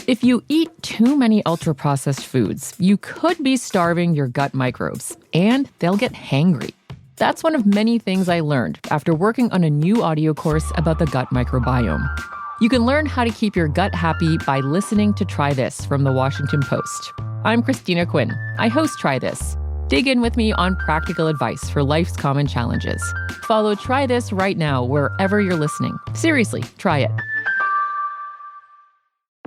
If you eat too many ultra-processed foods, you could be starving your gut microbes, and they'll get hangry. That's one of many things I learned after working on a new audio course about the gut microbiome. You can learn how to keep your gut happy by listening to Try This from the Washington Post. I'm Christina Quinn. I host Try This. Dig in with me on practical advice for life's common challenges. Follow Try This right now wherever you're listening. Seriously, try it.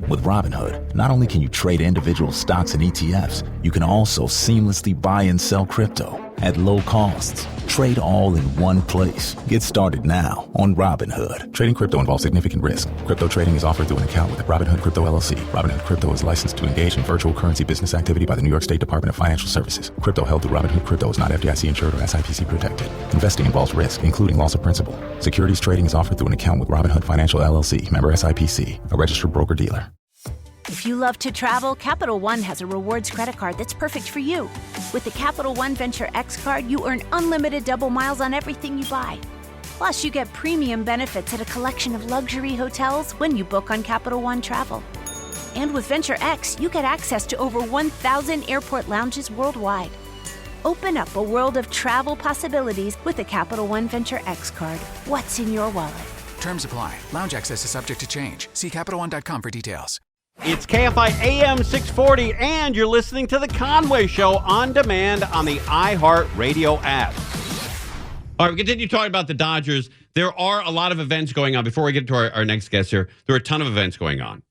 With Robinhood, not only can you trade individual stocks and ETFs, you can also seamlessly buy and sell crypto at low costs. Trade all in one place. Get started now on Robinhood. Trading crypto involves significant risk. Crypto trading is offered through an account with Robinhood Crypto LLC. Robinhood Crypto is licensed to engage in virtual currency business activity by the New York State Department of Financial Services. Crypto held through Robinhood Crypto is not FDIC insured or SIPC protected. Investing involves risk, including loss of principal. Securities trading is offered through an account with Robinhood Financial LLC, member SIPC, a registered broker-dealer. If you love to travel, Capital One has a rewards credit card that's perfect for you. With the Capital One Venture X card, you earn unlimited double miles on everything you buy. Plus, you get premium benefits at a collection of luxury hotels when you book on Capital One Travel. And with Venture X, you get access to over 1,000 airport lounges worldwide. Open up a world of travel possibilities with the Capital One Venture X card. What's in your wallet? Terms apply. Lounge access is subject to change. See CapitalOne.com for details. It's KFI AM 640, and you're listening to The Conway Show on demand on the iHeartRadio app. All right, we continue talking about the Dodgers. There are a lot of events going on. Before we get to our next guest here, there are a ton of events going on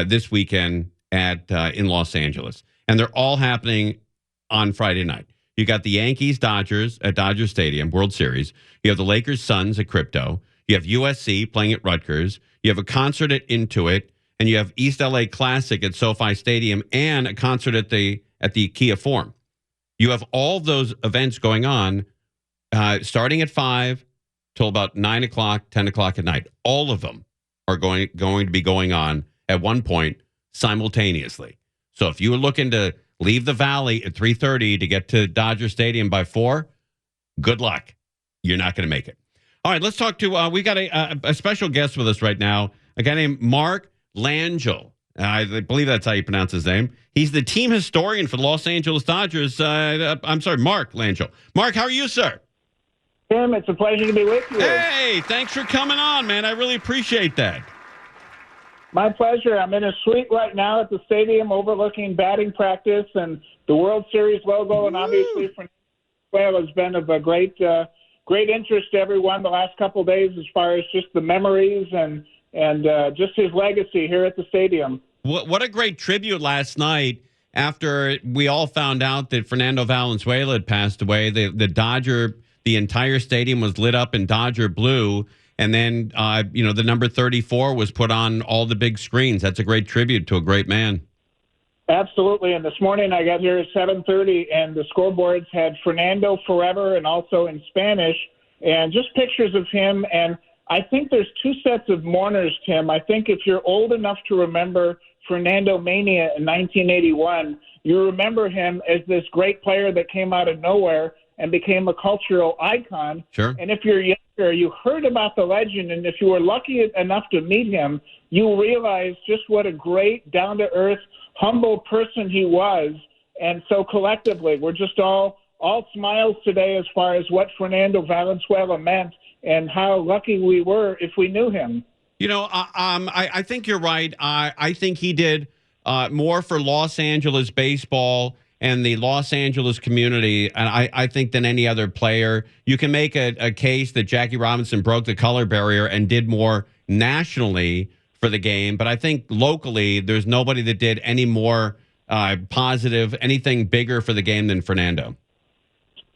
this weekend in Los Angeles, and they're all happening on Friday night. You got the Yankees-Dodgers at Dodger Stadium, World Series. You have the Lakers-Suns at Crypto. You have USC playing at Rutgers. You have a concert at Intuit. And you have East LA Classic at SoFi Stadium and a concert at the Kia Forum. You have all those events going on starting at 5 till about 9 o'clock, 10 o'clock at night. All of them are going to be going on at one point simultaneously. So if you were looking to leave the Valley at 3:30 to get to Dodger Stadium by 4, good luck. You're not going to make it. All right, let's talk to, we got a special guest with us right now, a guy named Mark LANGILL. I believe that's how you pronounce his name. He's the team historian for the Los Angeles Dodgers. I'm sorry, Mark LANGILL. Mark, how are you, sir? Tim, it's a pleasure to be with you. Hey, thanks for coming on, man. I really appreciate that. My pleasure. I'm in a suite right now at the stadium overlooking batting practice and the World Series logo, and obviously Fernando has been of a great interest to everyone the last couple of days as far as just the memories and just his legacy here at the stadium. What a great tribute last night after we all found out that Fernando Valenzuela had passed away. The entire stadium was lit up in Dodger blue, and then the number 34 was put on all the big screens. That's a great tribute to a great man. Absolutely. And this morning I got here at 7:30, and the scoreboards had Fernando Forever and also in Spanish, and just pictures of him. And I think there's two sets of mourners, Tim. I think if you're old enough to remember Fernando Mania in 1981, you remember him as this great player that came out of nowhere and became a cultural icon. Sure. And if you're younger, you heard about the legend, and if you were lucky enough to meet him, you realize just what a great, down-to-earth, humble person he was. And so collectively, we're just all smiles today as far as what Fernando Valenzuela meant and how lucky we were if we knew him. I think you're right. I think he did more for Los Angeles baseball and the Los Angeles community, and I think than any other player. You can make a case that Jackie Robinson broke the color barrier and did more nationally for the game, but I think locally there's nobody that did any more positive, anything bigger for the game than Fernando.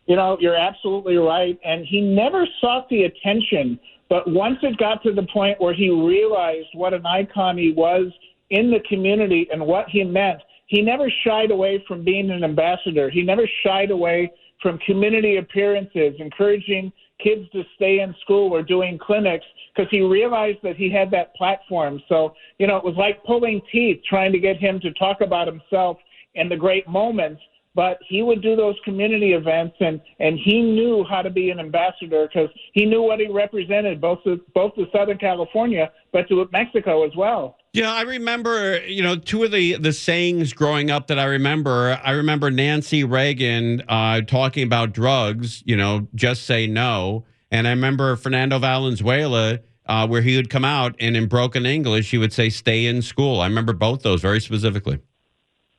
You're absolutely right. And he never sought the attention. But once it got to the point where he realized what an icon he was in the community and what he meant, he never shied away from being an ambassador. He never shied away from community appearances, encouraging kids to stay in school or doing clinics, because he realized that he had that platform. So, it was like pulling teeth trying to get him to talk about himself and the great moments. but he would do those community events, and he knew how to be an ambassador because he knew what he represented, both to Southern California, but to Mexico as well. Yeah, I remember, two of the sayings growing up that I remember. I remember Nancy Reagan talking about drugs, just say no. And I remember Fernando Valenzuela, where he would come out and in broken English, he would say, stay in school. I remember both those very specifically.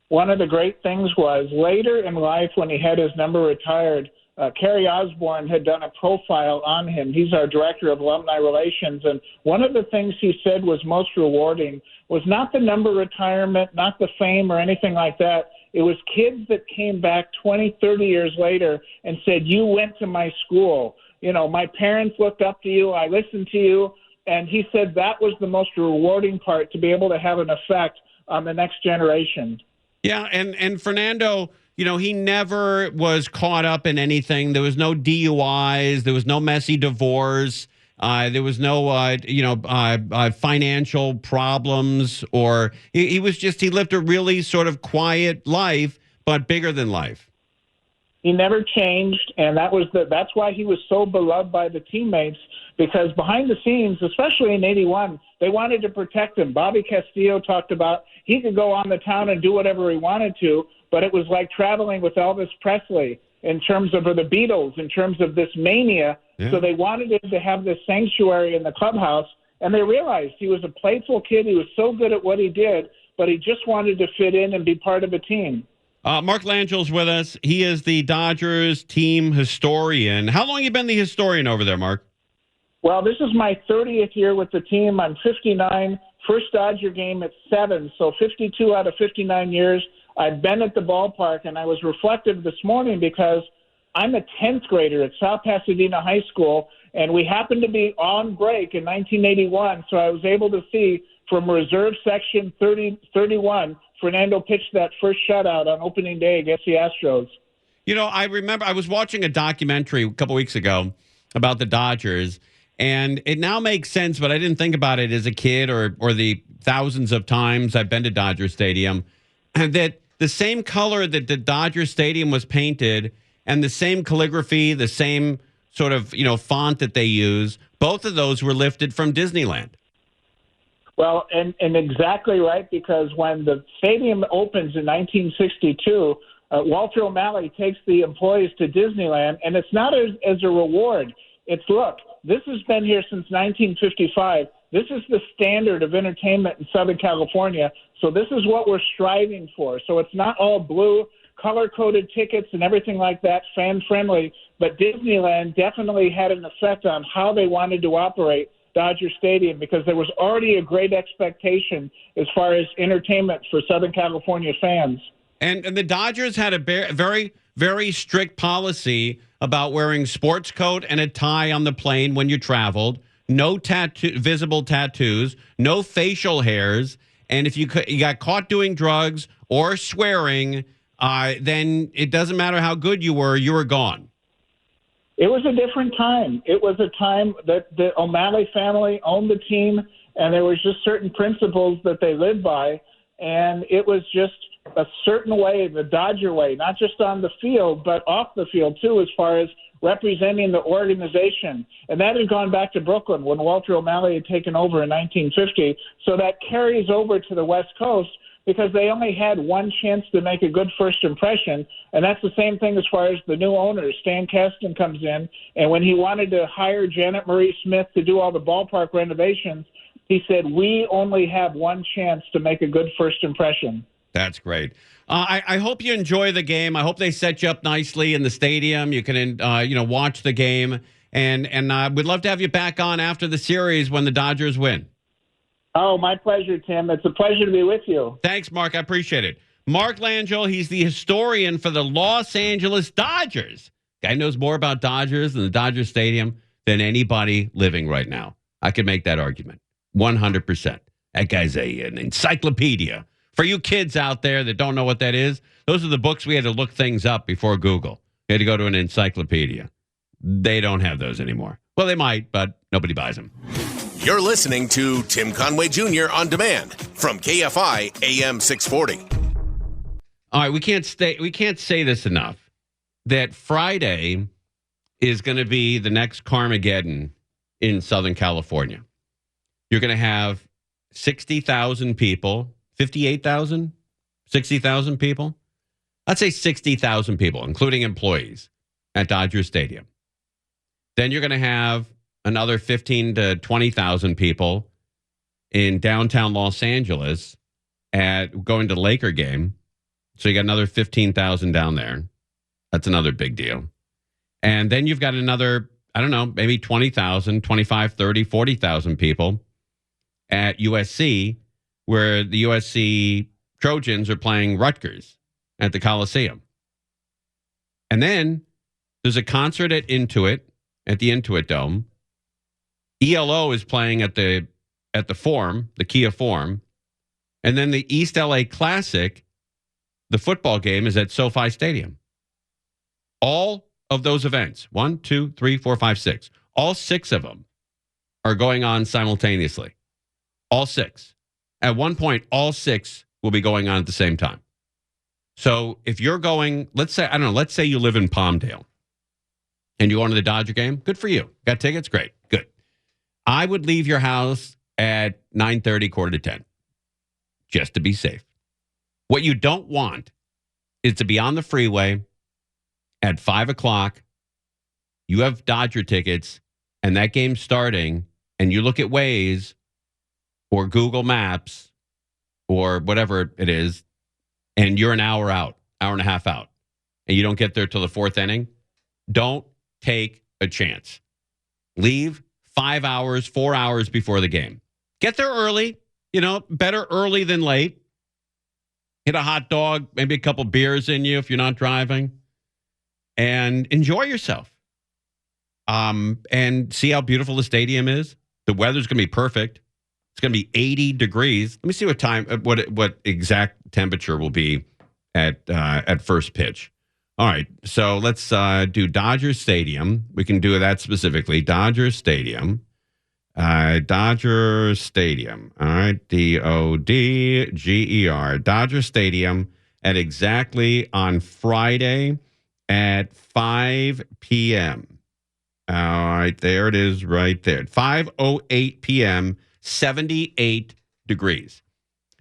One of the great things was later in life when he had his number retired, Carrie Osborne had done a profile on him. He's our director of alumni relations. And one of the things he said was most rewarding was not the number retirement, not the fame or anything like that. It was kids that came back 20, 30 years later and said, you went to my school. My parents looked up to you. I listened to you. And he said that was the most rewarding part, to be able to have an effect on the next generation. Yeah, and Fernando, he never was caught up in anything. There was no DUIs. There was no messy divorce. There was no, financial problems. Or he lived a really sort of quiet life, but bigger than life. He never changed, and that's why he was so beloved by the teammates, because behind the scenes, especially in 81, they wanted to protect him. Bobby Castillo talked about he could go on the town and do whatever he wanted to, but it was like traveling with Elvis Presley in terms of, or the Beatles, in terms of this mania. Yeah. So they wanted him to have this sanctuary in the clubhouse, and they realized he was a playful kid. He was so good at what he did, but he just wanted to fit in and be part of a team. Mark Langill's with us. He is the Dodgers team historian. How long have you been the historian over there, Mark? Well, this is my 30th year with the team. I'm 59. First Dodger game at 7, so 52 out of 59 years. I've been at the ballpark, and I was reflective this morning because I'm a 10th grader at South Pasadena High School, and we happened to be on break in 1981, so I was able to see from reserve section 31, Fernando pitched that first shutout on opening day against the Astros. I remember I was watching a documentary a couple weeks ago about the Dodgers, and it now makes sense, but I didn't think about it as a kid or the thousands of times I've been to Dodger Stadium, and that the same color that the Dodger Stadium was painted and the same calligraphy, the same sort of, font that they use, both of those were lifted from Disneyland. Well, and exactly right, because when the stadium opens in 1962, Walter O'Malley takes the employees to Disneyland, and it's not as a reward. It's, look, this has been here since 1955. This is the standard of entertainment in Southern California, so this is what we're striving for. So it's not all blue, color-coded tickets and everything like that, fan-friendly, but Disneyland definitely had an effect on how they wanted to operate Dodger Stadium, because there was already a great expectation as far as entertainment for Southern California fans. And the Dodgers had a very, very strict policy about wearing sports coat and a tie on the plane when you traveled, no visible tattoos, no facial hairs, and if you got caught doing drugs or swearing, then it doesn't matter how good you were gone. It was a different time. It was a time that the O'Malley family owned the team, and there was just certain principles that they lived by, and it was just a certain way, the Dodger way, not just on the field, but off the field, too, as far as representing the organization. And that had gone back to Brooklyn when Walter O'Malley had taken over in 1950, so that carries over to the West Coast, because they only had one chance to make a good first impression. And that's the same thing as far as the new owners. Stan Kasten comes in, and when he wanted to hire Janet Marie Smith to do all the ballpark renovations, he said, we only have one chance to make a good first impression. That's great. I hope you enjoy the game. I hope they set you up nicely in the stadium. You can, watch the game. And we'd love to have you back on after the series when the Dodgers win. Oh, my pleasure, Tim. It's a pleasure to be with you. Thanks, Mark. I appreciate it. Mark Langill, he's the historian for the Los Angeles Dodgers. Guy knows more about Dodgers and the Dodger Stadium than anybody living right now. I could make that argument. 100%. That guy's an encyclopedia. For you kids out there that don't know what that is, those are the books we had to look things up before Google. We had to go to an encyclopedia. They don't have those anymore. Well, they might, but nobody buys them. You're listening to Tim Conway Jr. on demand from KFI AM 640. All right, we can't say this enough, that Friday is going to be the next Carmageddon in Southern California. You're going to have 60,000 people, 58,000, 60,000 people. Let's say 60,000 people, including employees, at Dodger Stadium. Then you're going to have another 15 to 20,000 people in downtown Los Angeles at going to the Laker game. So you got another 15,000 down there. That's another big deal. And then you've got another, I don't know, maybe 20,000, 25, 30, 40,000 people at USC, where the USC Trojans are playing Rutgers at the Coliseum. And then there's a concert at Intuit, at the Intuit Dome. ELO is playing at the Forum, the Kia Forum. And then the East LA Classic, the football game, is at SoFi Stadium. All of those events, 1, 2, 3, 4, 5, 6, all 6 of them are going on simultaneously. All 6. At one point, all 6 will be going on at the same time. So if you're going, let's say you live in Palmdale and you're going to the Dodger game, good for you. Got tickets? Great. Good. I would leave your house at 9:30, quarter to 10, just to be safe. What you don't want is to be on the freeway at 5 o'clock. You have Dodger tickets and that game's starting, and you look at Waze or Google Maps or whatever it is, and you're an hour out, hour and a half out, and you don't get there till the 4th inning. Don't take a chance. Leave 5 hours, 4 hours before the game. Get there early, better early than late. Hit a hot dog, maybe a couple beers in you if you're not driving, and enjoy yourself. And see how beautiful the stadium is. The weather's going to be perfect. It's going to be 80 degrees. Let me see what exact temperature will be at first pitch. All right, so let's do Dodger Stadium. We can do that specifically. Dodger Stadium. Dodger Stadium. All right, DODGER. Dodger Stadium at exactly on Friday at 5 p.m. All right, there it is right there. 5:08 p.m., 78 degrees.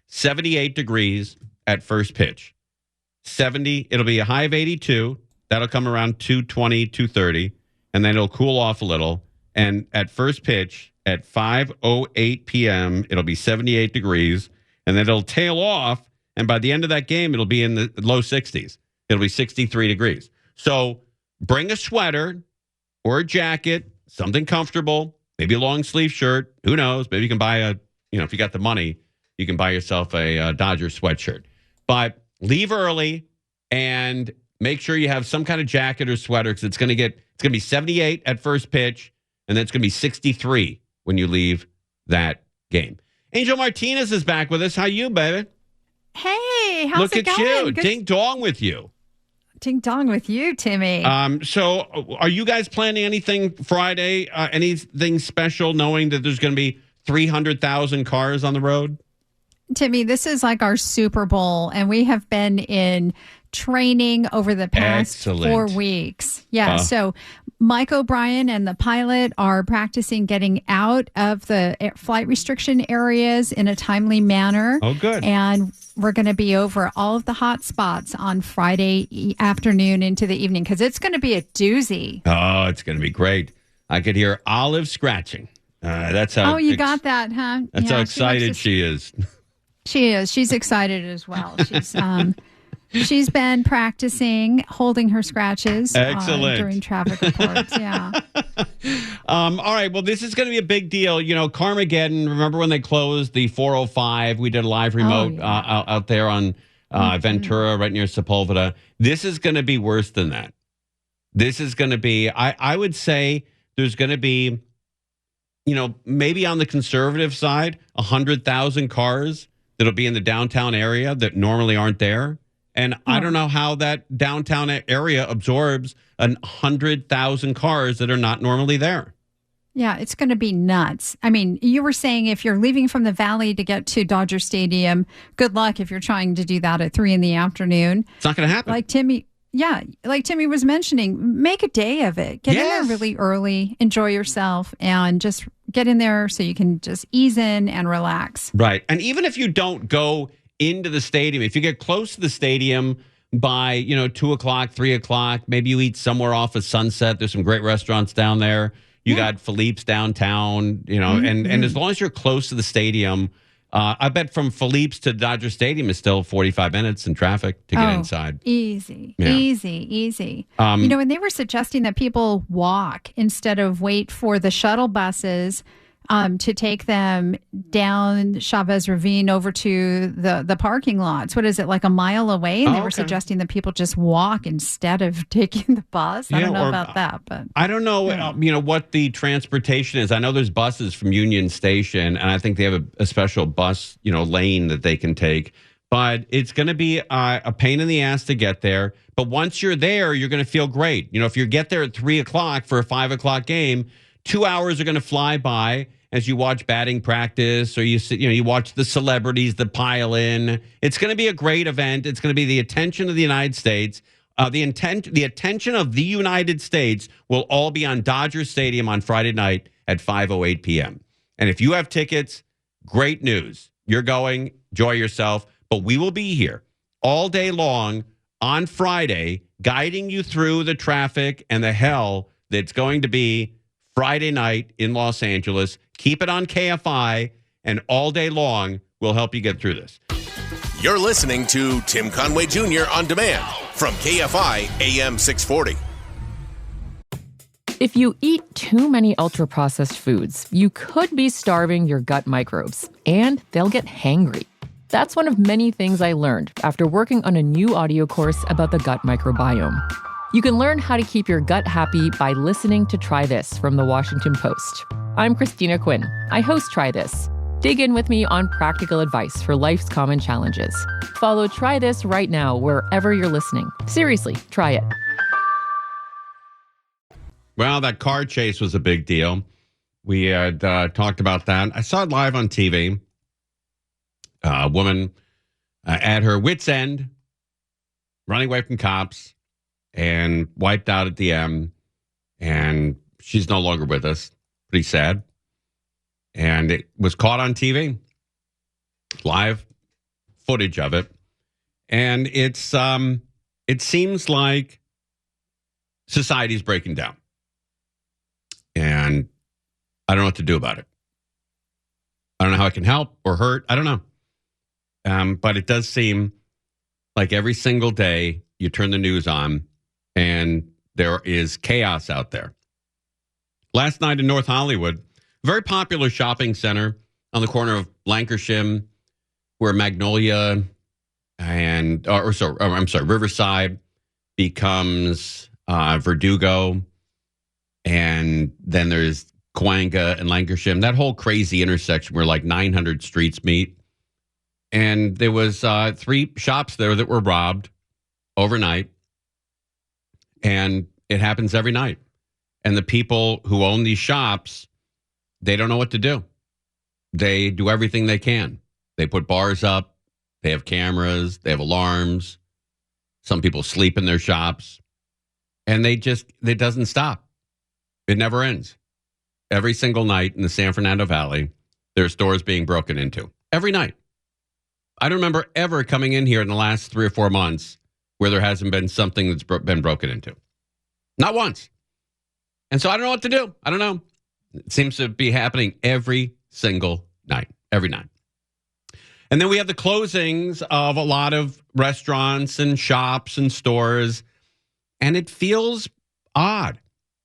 78 degrees at first pitch. 70, it'll be a high of 82. That'll come around 2:20, 2:30, and then it'll cool off a little. And at first pitch, at 5:08 p.m., it'll be 78 degrees, and then it'll tail off, and by the end of that game, it'll be in the low 60s. It'll be 63 degrees. So bring a sweater or a jacket, something comfortable, maybe a long sleeve shirt. Who knows? Maybe you can buy if you got the money, you can buy yourself a Dodger sweatshirt. But leave early and make sure you have some kind of jacket or sweater, because it's going to be 78 at first pitch, and then it's going to be 63 when you leave that game. Angel Martinez is back with us. How you, baby? Hey, how's Look it at going? you. Good. Ding dong with you. Ding dong with you, Timmy. So are you guys planning anything Friday, anything special, knowing that there's going to be 300,000 cars on the road? Timmy, this is like our Super Bowl, and we have been in training over the past 4 weeks. Yeah, so Mike O'Brien and the pilot are practicing getting out of the flight restriction areas in a timely manner. Oh, good. And we're going to be over all of the hot spots on Friday afternoon into the evening, because it's going to be a doozy. Oh, it's going to be great. I could hear Olive scratching. That's how. Oh, you got that, huh? That's how excited she is. She is. She's excited as well. She's been practicing holding her scratches during traffic reports. Yeah. All right. Well, this is going to be a big deal. Carmageddon. Remember when they closed the 405? We did a live remote out there on Ventura, right near Sepulveda. This is going to be worse than that. This is going to be, I would say there's going to be, maybe on the conservative side, 100,000 cars that'll be in the downtown area that normally aren't there. And I don't know how that downtown area absorbs 100,000 cars that are not normally there. Yeah, it's going to be nuts. I mean, you were saying if you're leaving from the Valley to get to Dodger Stadium, good luck if you're trying to do that at 3 p.m. It's not going to happen. Like Timmy was mentioning, make a day of it. Get in there really early, enjoy yourself, and just get in there so you can just ease in and relax. Right. And even if you don't go into the stadium, if you get close to the stadium by, 2 o'clock, 3 o'clock, maybe you eat somewhere off of Sunset. There's some great restaurants down there. You got Philippe's downtown, and as long as you're close to the stadium, I bet from Philippe's to Dodger Stadium is still 45 minutes in traffic to get inside. Easy. And they were suggesting that people walk instead of wait for the shuttle buses to take them down Chavez Ravine over to the parking lots. What is it, like a mile away? And they were suggesting that people just walk instead of taking the bus. I don't know about that, but I don't know. What the transportation is. I know there's buses from Union Station, and I think they have a special bus, lane that they can take. But it's going to be a pain in the ass to get there. But once you're there, you're going to feel great. If you get there at 3 o'clock for a 5 o'clock game, 2 hours are going to fly by as you watch batting practice, or you watch the celebrities that pile in. It's going to be a great event. It's going to be the attention of the United States. The attention of the United States will all be on Dodger Stadium on Friday night at 5:08 p.m. And if you have tickets, great news. You're going, enjoy yourself. But we will be here all day long on Friday, guiding you through the traffic and the hell that's going to be Friday night in Los Angeles. Keep it on KFI, and all day long, we'll help you get through this. You're listening to Tim Conway Jr. On Demand from KFI AM 640. If you eat too many ultra-processed foods, you could be starving your gut microbes, and they'll get hangry. That's one of many things I learned after working on a new audio course about the gut microbiome. You can learn how to keep your gut happy by listening to Try This from the Washington Post. I'm Christina Quinn. I host Try This. Dig in with me on practical advice for life's common challenges. Follow Try This right now wherever you're listening. Seriously, try it. Well, that car chase was a big deal. We had talked about that. I saw it live on TV. A woman at her wit's end, running away from cops, and wiped out at the end. And she's no longer with us. Pretty sad. And it was caught on TV. Live footage of it. And it seems like society's breaking down. And I don't know what to do about it. I don't know how it can help or hurt. I don't know. But it does seem like every single day you turn the news on and there is chaos out there. Last night in North Hollywood, very popular shopping center on the corner of Lancashire, where Magnolia and Riverside becomes Verdugo, and then there's Cahuenga and Lancashire. That whole crazy intersection where like 900 streets meet. And there was 3 shops there that were robbed overnight. And it happens every night. And the people who own these shops, they don't know what to do. They do everything they can. They put bars up. They have cameras. They have alarms. Some people sleep in their shops. And it doesn't stop. It never ends. Every single night in the San Fernando Valley, there are stores being broken into. Every night. I don't remember ever coming in here in the last 3 or 4 months where there hasn't been something that's been broken into. Not once. And so I don't know what to do. I don't know. It seems to be happening every single night. Every night. And then we have the closings of a lot of restaurants and shops and stores. And it feels odd.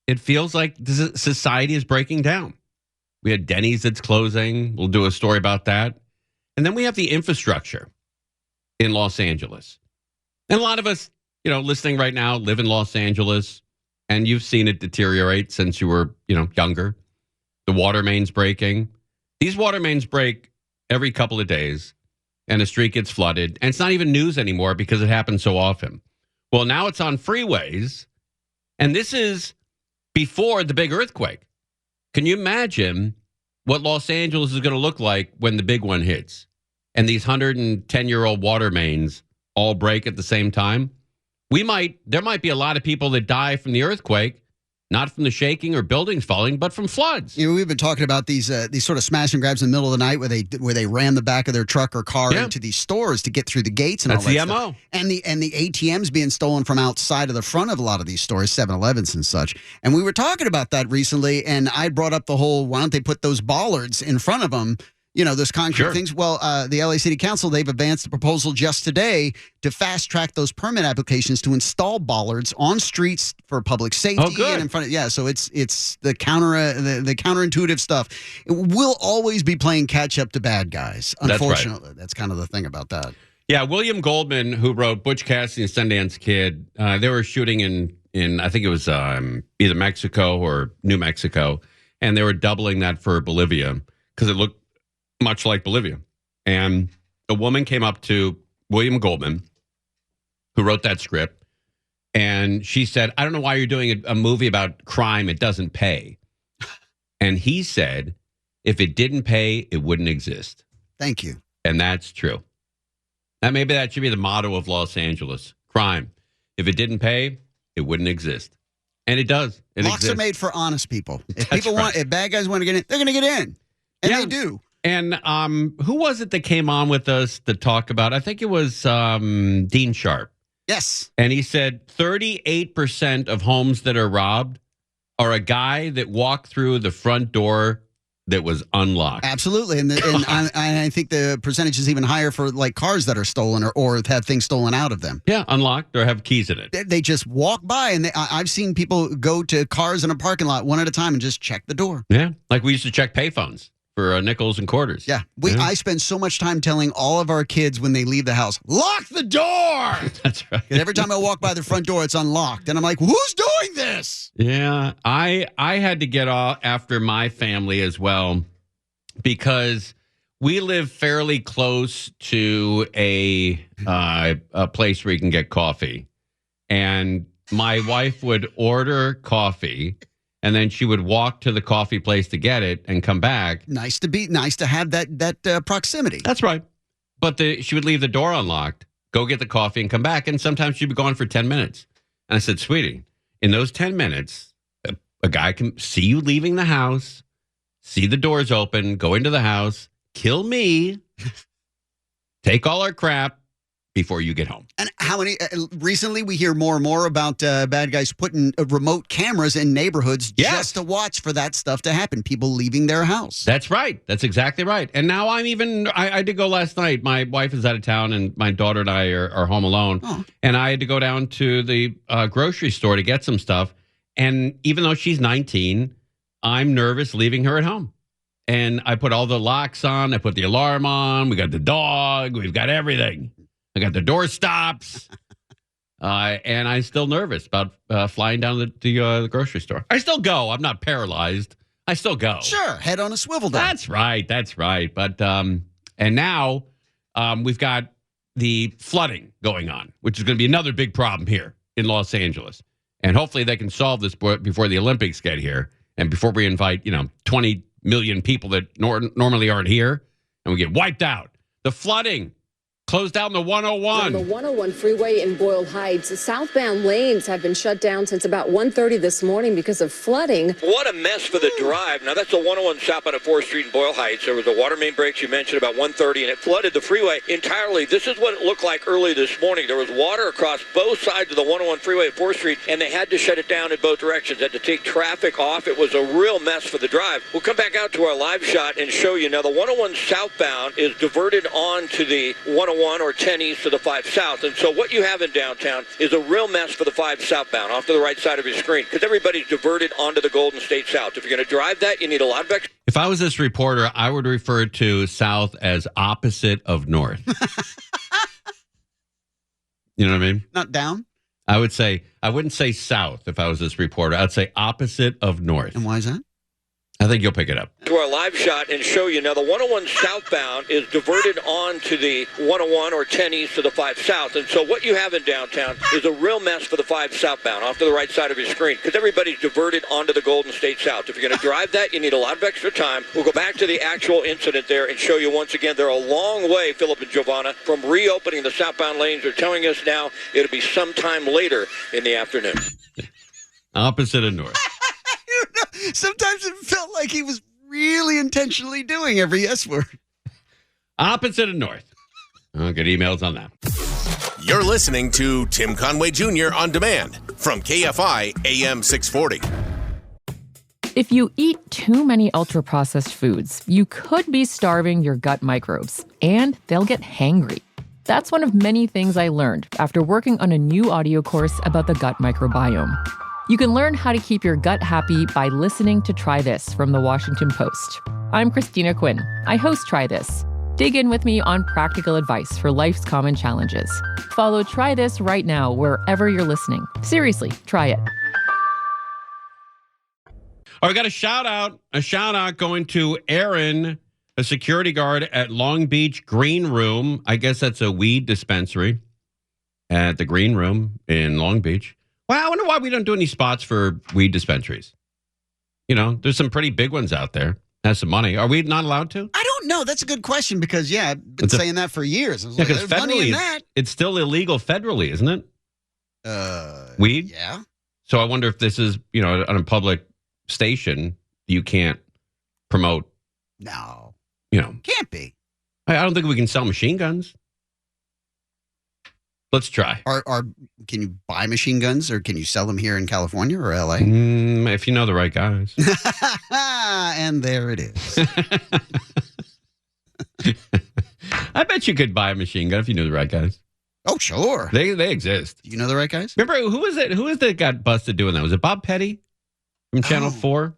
It feels like society is breaking down. We had Denny's that's closing. We'll do a story about that. And then we have the infrastructure in Los Angeles. And a lot of us, listening right now, live in Los Angeles. And you've seen it deteriorate since you were, younger. The water mains breaking. These water mains break every couple of days. And the street gets flooded. And it's not even news anymore because it happens so often. Well, now it's on freeways. And this is before the big earthquake. Can you imagine what Los Angeles is going to look like when the big one hits and these 110-year-old water mains all break at the same time? There might be a lot of people that die from the earthquake, not from the shaking or buildings falling, but from floods. We've been talking about these sort of smash and grabs in the middle of the night where they ran the back of their truck or car into these stores to get through the gates and all that stuff. That's the MO. And the ATMs being stolen from outside of the front of a lot of these stores, 7-Elevens and such. And we were talking about that recently, and I brought up the whole, why don't they put those bollards in front of them? Those concrete things. Well, the LA City Council, they've advanced a proposal just today to fast track those permit applications to install bollards on streets for public safety. Oh, good. And in front of, so it's the counterintuitive stuff. We'll always be playing catch up to bad guys. Unfortunately, that's kind of the thing about that. Yeah, William Goldman, who wrote Butch Cassidy and Sundance Kid, they were shooting in I think it was either Mexico or New Mexico, and they were doubling that for Bolivia because it looked much like Bolivia. And a woman came up to William Goldman, who wrote that script, and she said, I don't know why you're doing a movie about crime. It doesn't pay. And he said, if it didn't pay, it wouldn't exist. Thank you. And that's true. And maybe that should be the motto of Los Angeles. Crime. If it didn't pay, it wouldn't exist. And it does. Locks are made for honest people. If if bad guys want to get in, they're going to get in. And they do. And who was it that came on with us to talk about? I think it was Dean Sharp. Yes. And he said 38% of homes that are robbed are a guy that walked through the front door that was unlocked. Absolutely. And I think the percentage is even higher for like cars that are stolen or have things stolen out of them. Yeah, unlocked or have keys in it. They just walk by, and I've seen people go to cars in a parking lot one at a time and just check the door. Yeah, like we used to check payphones for nickels and quarters. Yeah. I spend so much time telling all of our kids when they leave the house, lock the door! That's right. Every time I walk by the front door, it's unlocked. And I'm like, who's doing this? Yeah. I had to get off after my family as well because we live fairly close to a place where you can get coffee. And my wife would order coffee, and then she would walk to the coffee place to get it and come back. Nice to have that proximity. That's right. But she would leave the door unlocked, go get the coffee, and come back. And sometimes she'd be gone for 10 minutes. And I said, sweetie, in those 10 minutes, a guy can see you leaving the house, see the doors open, go into the house, kill me, take all our crap before you get home. And how many recently we hear more and more about bad guys putting remote cameras in neighborhoods just to watch for that stuff to happen, people leaving their house. That's right. That's exactly right. And now I did go last night. My wife is out of town and my daughter and I are home alone. Oh. And I had to go down to the grocery store to get some stuff. And even though she's 19, I'm nervous leaving her at home. And I put all the locks on. I put the alarm on. We got the dog. We've got everything. I got the door stops, and I'm still nervous about flying down the grocery store. I still go. I'm not paralyzed. I still go. Sure, head on a swivel. That's right. But and now we've got the flooding going on, which is going to be another big problem here in Los Angeles. And hopefully they can solve this before the Olympics get here, and before we invite 20 million people that normally aren't here, and we get wiped out. The flooding. Closed down the 101. On the 101 freeway in Boyle Heights, the southbound lanes have been shut down since about 1:30 this morning because of flooding. What a mess for the drive. Now, that's the 101 southbound at 4th Street in Boyle Heights. There was a water main break you mentioned about 1:30, and it flooded the freeway entirely. This is what it looked like early this morning. There was water across both sides of the 101 freeway at 4th Street, and they had to shut it down in both directions. Had to take traffic off. It was a real mess for the drive. We'll come back out to our live shot and show you. Now, the 101 southbound is diverted on to the 101 or 10 east to the 5 south. And so what you have in downtown is a real mess for the 5 southbound off to the right side of your screen because everybody's diverted onto the Golden State South. If you're going to drive that, you need a lot of extra. If I was this reporter, I would refer to south as opposite of north. You know what I mean? Not down? I wouldn't say south if I was this reporter. I'd say opposite of north. And why is that? I think you'll pick it up. To our live shot and show you now the 101 southbound is diverted on to the 101 or 10 east to the 5 south. And so what you have in downtown is a real mess for the 5 southbound off to the right side of your screen because everybody's diverted onto the Golden State South. If you're going to drive that, you need a lot of extra time. We'll go back to the actual incident there and show you once again they're a long way, Philip and Giovanna, from reopening the southbound lanes. They're telling us now it'll be sometime later in the afternoon. Opposite of north. Sometimes it felt like he was really intentionally doing every S word. Opposite of north. I'll get emails on that. You're listening to Tim Conway Jr. On Demand from KFI AM 640. If you eat too many ultra-processed foods, you could be starving your gut microbes, and they'll get hangry. That's one of many things I learned after working on a new audio course about the gut microbiome. You can learn how to keep your gut happy by listening to Try This from the Washington Post. I'm Christina Quinn. I host Try This. Dig in with me on practical advice for life's common challenges. Follow Try This right now wherever you're listening. Seriously, try it. I got a shout out going to Aaron, a security guard at Long Beach Green Room. I guess that's a weed dispensary at the Green Room in Long Beach. Well, I wonder why we don't do any spots for weed dispensaries. You know, there's some pretty big ones out there. Has some money. Are we not allowed to? I don't know. That's a good question because, I've been saying that for years. I was like, there's money in that. It's still illegal federally, isn't it? Weed? Yeah. So I wonder if this is, on a public station, you can't promote. No. Can't be. I don't think we can sell machine guns. Let's try. Can you buy machine guns or can you sell them here in California or LA? If you know the right guys. And there it is. I bet you could buy a machine gun if you knew the right guys. Oh, sure. They exist. Do you know the right guys? Remember, who was it? Who was that got busted doing that? Was it Bob Petty from Channel 4?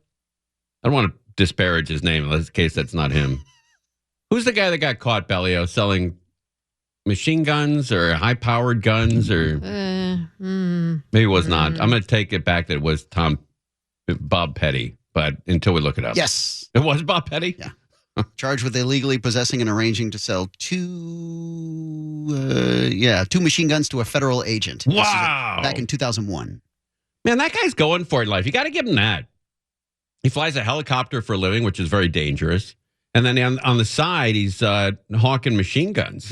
I don't want to disparage his name in case that's not him. Who's the guy that got caught, Bellio, selling machine guns or high-powered guns or maybe it was not. I'm going to take it back that it was Bob Petty, but until we look it up. Yes. It was Bob Petty? Yeah. Charged with illegally possessing and arranging to sell two machine guns to a federal agent. Wow. Back in 2001. Man, that guy's going for it in life. You got to give him that. He flies a helicopter for a living, which is very dangerous. And then on the side, he's hawking machine guns.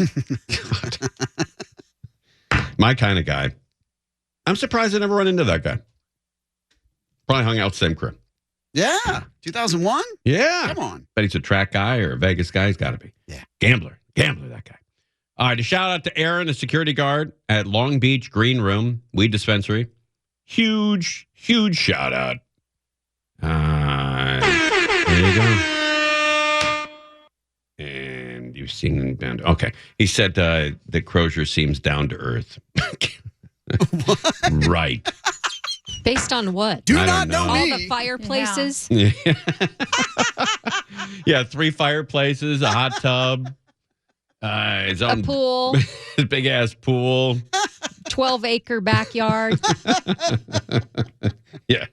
My kind of guy. I'm surprised I never run into that guy. Probably hung out with the same crew. Yeah. 2001? Yeah. Come on. Bet he's a track guy or a Vegas guy. He's got to be. Yeah. Gambler, that guy. All right. A shout out to Aaron, a security guard at Long Beach Green Room Weed Dispensary. Huge shout out. There you go. And you've seen him down. Okay. He said that Crozier seems down to earth. Right. Based on what? Do not know all me. the fireplaces? Yeah, 3 fireplaces, a hot tub, his own pool, his big ass pool, 12-acre backyard. Yeah,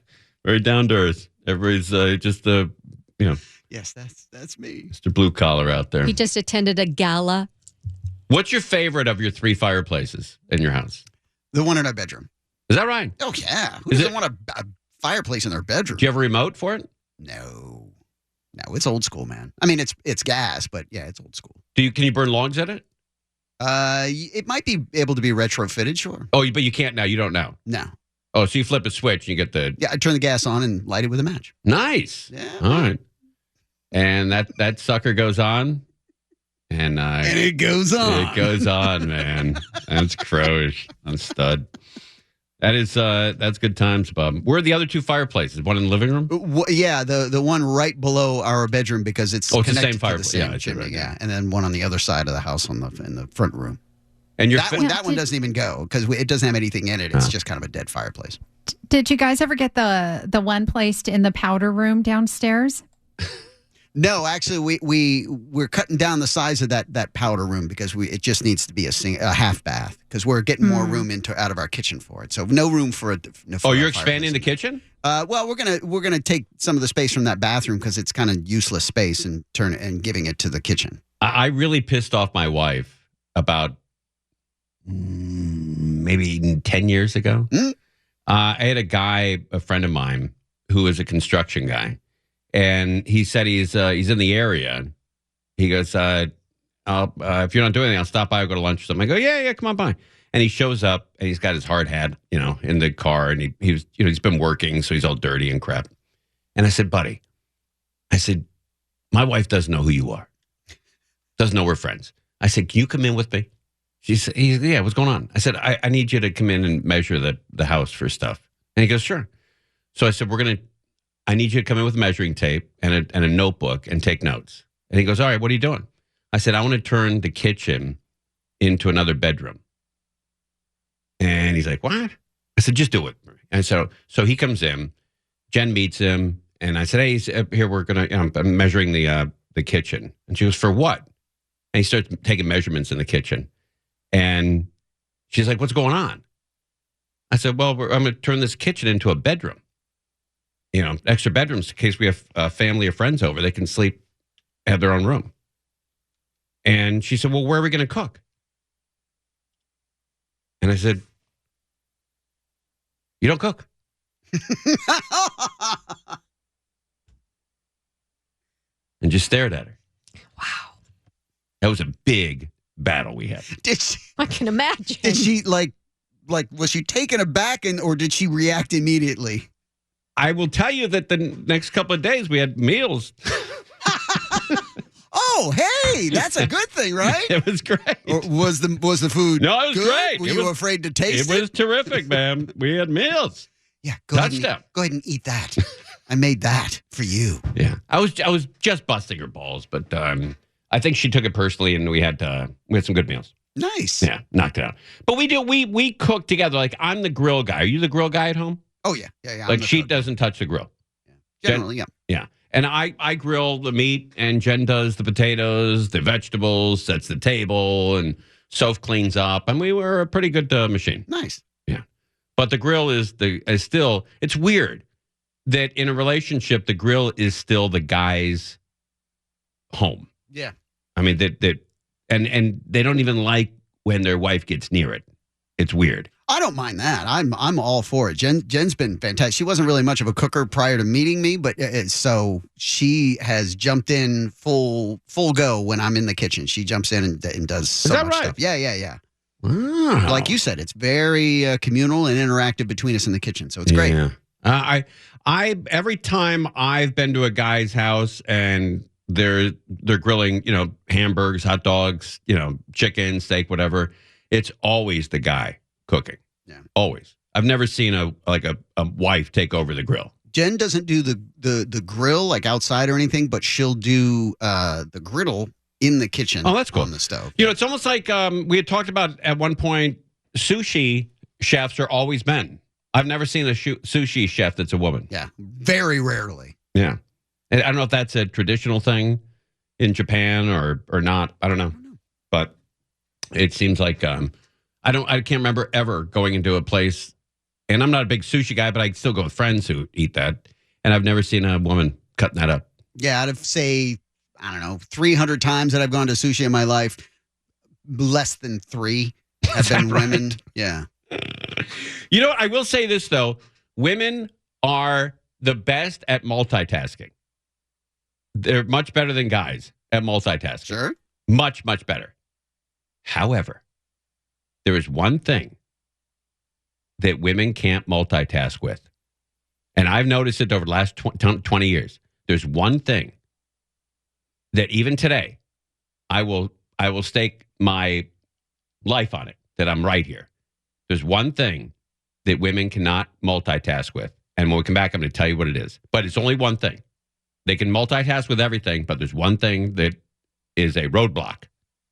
very down to earth. Everybody's just Yes, that's me. Mr. Blue Collar out there. He just attended a gala. What's your favorite of your 3 fireplaces in your house? The one in our bedroom. Is that right? Oh, yeah. Who doesn't want a fireplace in their bedroom? Do you have a remote for it? No, it's old school, man. I mean, it's gas, but yeah, it's old school. Can you burn logs in it? It might be able to be retrofitted, sure. Oh, but you can't now. You don't know. No. Oh, so you flip a switch and you get the... Yeah, I turn the gas on and light it with a match. Nice. Yeah. All right. And that sucker goes on. And it goes on. It goes on, man. That's Crozier. I'm stud. That's good times, Bob. Where are the other 2 fireplaces? One in the living room? Yeah, the one right below our bedroom because it's the connected same fireplace. To the same chimney, yeah. And then one on the other side of the house in the front room. And that one doesn't even go because it doesn't have anything in it. It's just kind of a dead fireplace. Did you guys ever get the one placed in the powder room downstairs? No, actually, we're cutting down the size of that powder room because it just needs to be a half bath because we're getting more room out of our kitchen for it. So no room for a. You're expanding the kitchen? Well, we're gonna take some of the space from that bathroom because it's kind of useless space and giving it to the kitchen. I really pissed off my wife about maybe 10 years ago. I had a friend of mine who is a construction guy, and he said he's in the area. He goes, if you're not doing anything, I'll stop by. I'll go to lunch or something. I go, yeah, come on by. And he shows up, and he's got his hard hat, in the car, and he was, he's been working, so he's all dirty and crap. And I said, buddy, my wife doesn't know who you are. Doesn't know we're friends. I said, can you come in with me? Yeah, what's going on? I said, I need you to come in and measure the house for stuff. And he goes, sure. So I said, I need you to come in with measuring tape and a notebook and take notes. And he goes, all right, what are you doing? I said, I want to turn the kitchen into another bedroom. And he's like, what? I said, just do it. And so he comes in, Jen meets him, and I said, hey, here, we're going to, I'm measuring the kitchen. And she goes, for what? And he starts taking measurements in the kitchen. And she's like, what's going on? I said, well, I'm going to turn this kitchen into a bedroom. Extra bedrooms in case we have a family or friends over. They can sleep, have their own room. And she said, well, where are we going to cook? And I said, you don't cook. And just stared at her. Wow. That was a big battle we had. Did she? I can imagine. Did she was she taken aback or did she react immediately? I will tell you that the next couple of days we had meals. Oh, hey, that's a good thing, right? It was great. Or was the food? No, it was good? great. Were you afraid to taste it? It was terrific, man. We had meals. Yeah, go ahead and eat that. I made that for you. Yeah, I was just busting her balls, but I think she took it personally, and we had some good meals. Nice. Yeah, knocked it out. But we cook together. Like, I'm the grill guy. Are you the grill guy at home? Oh yeah. Like, she doesn't touch the grill. Yeah. Generally, Jen, yeah. And I grill the meat, and Jen does the potatoes, the vegetables, sets the table, and Soph cleans up. And we were a pretty good machine. Nice. Yeah. But the grill is still, it's weird that in a relationship, the grill is still the guy's home. Yeah. I mean, and they don't even like when their wife gets near it. It's weird. I don't mind that. I'm all for it. Jen's been fantastic. She wasn't really much of a cooker prior to meeting me, but so she has jumped in full go when I'm in the kitchen. She jumps in and does so much stuff. Yeah. Wow. Like you said, it's very communal and interactive between us in the kitchen, so it's great. Yeah. I every time I've been to a guy's house and they're grilling, hamburgers, hot dogs, chicken, steak, whatever, it's always the guy cooking. Yeah. Always. I've never seen a wife take over the grill. Jen doesn't do the grill like outside or anything, but she'll do the griddle in the kitchen. Oh, that's cool. On the stove. It's almost like we had talked about at one point, sushi chefs are always men. I've never seen a sushi chef that's a woman. Yeah, very rarely. Yeah. And I don't know if that's a traditional thing in Japan or not. I don't know. But it seems like I can't remember ever going into a place, and I'm not a big sushi guy, but I still go with friends who eat that, and I've never seen a woman cutting that up. Yeah, out of, say, 300 times that I've gone to sushi in my life, less than 3 have been women. Yeah. I will say this, though. Women are the best at multitasking. They're much better than guys at multitasking. Sure. Much, much better. However, there is one thing that women can't multitask with. And I've noticed it over the last 20 years. There's one thing that even today, I will stake my life on it, that I'm right here. There's one thing that women cannot multitask with. And when we come back, I'm going to tell you what it is. But it's only one thing. They can multitask with everything, but there's one thing that is a roadblock.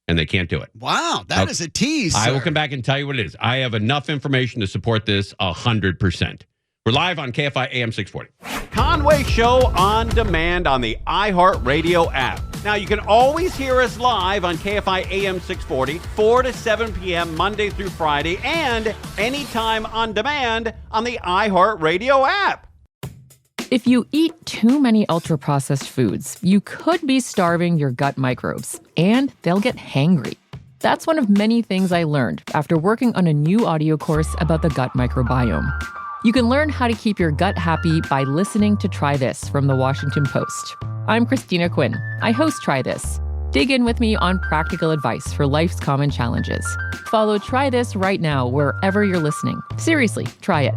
And they can't do it. Wow, that is a tease. I will come back and tell you what it is. I have enough information to support this 100%. We're live on KFI AM 640. Conway Show on demand on the iHeartRadio app. Now, you can always hear us live on KFI AM 640, 4 to 7 p.m. Monday through Friday, and anytime on demand on the iHeartRadio app. If you eat too many ultra-processed foods, you could be starving your gut microbes, and they'll get hangry. That's one of many things I learned after working on a new audio course about the gut microbiome. You can learn how to keep your gut happy by listening to Try This from the Washington Post. I'm Christina Quinn. I host Try This. Dig in with me on practical advice for life's common challenges. Follow Try This right now wherever you're listening. Seriously, try it.